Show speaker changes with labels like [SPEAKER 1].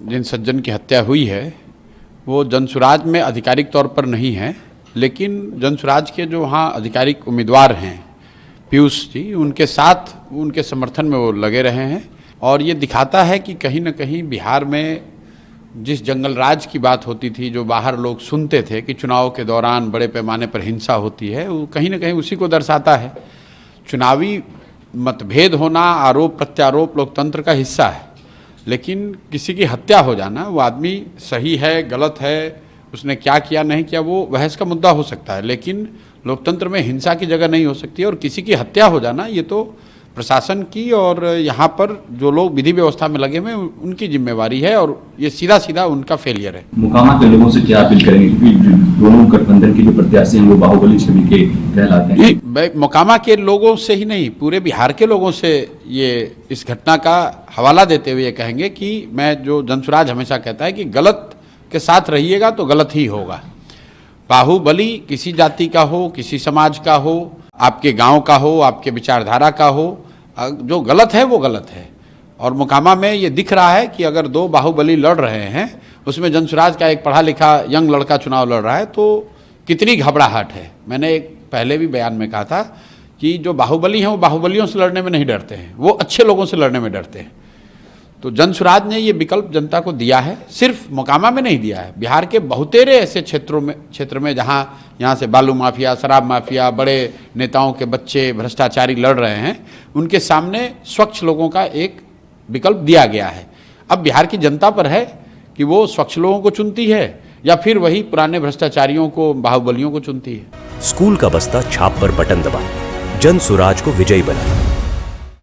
[SPEAKER 1] जिन सज्जन की हत्या हुई है वो जनसुराज में आधिकारिक तौर पर नहीं है, लेकिन जनसुराज के जो वहाँ आधिकारिक उम्मीदवार हैं पीयूष जी, उनके साथ उनके समर्थन में वो लगे रहे हैं। और ये दिखाता है कि कहीं न कहीं बिहार में जिस जंगल राज की बात होती थी, जो बाहर लोग सुनते थे कि चुनाव के दौरान बड़े पैमाने पर हिंसा होती है, वो कहीं न कहीं उसी को दर्शाता है। चुनावी मतभेद होना, आरोप प्रत्यारोप लोकतंत्र का हिस्सा है, लेकिन किसी की हत्या हो जाना, वो आदमी सही है गलत है, उसने क्या किया नहीं किया, वो बहस का मुद्दा हो सकता है, लेकिन लोकतंत्र में हिंसा की जगह नहीं हो सकती। और किसी की हत्या हो जाना ये तो प्रशासन की और यहाँ पर जो लोग विधि व्यवस्था में लगे हुए हैं उनकी जिम्मेवारी है, और ये सीधा सीधा उनका फेलियर है।
[SPEAKER 2] मोकामा के लोगों से क्या अपील करेंगे, क्योंकि दोनों गठबंधन के जो प्रत्याशी हैं वो बाहुबली छवि के कहलाते हैं?
[SPEAKER 1] मोकामा के लोगों से ही नहीं, पूरे बिहार के लोगों से ये इस घटना का हवाला देते हुए ये कहेंगे कि मैं जो जनसुराज हमेशा कहता है कि गलत के साथ रहिएगा तो गलत ही होगा। बाहुबली किसी जाति का हो, किसी समाज का हो, आपके गांव का हो, आपके विचारधारा का हो, जो गलत है वो गलत है। और मोकामा में ये दिख रहा है कि अगर दो बाहुबली लड़ रहे हैं, उसमें जनसुराज का एक पढ़ा लिखा यंग लड़का चुनाव लड़ रहा है, तो कितनी घबराहट है। मैंने एक पहले भी बयान में कहा था कि जो बाहुबली हैं वो बाहुबलियों से लड़ने में नहीं डरते हैं, वो अच्छे लोगों से लड़ने में डरते हैं। तो जनसुराज ने ये विकल्प जनता को दिया है, सिर्फ मोकामा में नहीं दिया है, बिहार के बहुतेरे ऐसे क्षेत्र में जहाँ यहाँ से बालू माफिया, शराब माफिया, बड़े नेताओं के बच्चे भ्रष्टाचारी लड़ रहे हैं, उनके सामने स्वच्छ लोगों का एक विकल्प दिया गया है। अब बिहार की जनता पर है कि वो स्वच्छ लोगों को चुनती है या फिर वही पुराने भ्रष्टाचारियों को, बाहुबलियों को चुनती है।
[SPEAKER 3] स्कूल का बस्ता छाप पर बटन दबाएं, जनसुराज को विजयी बनाएं।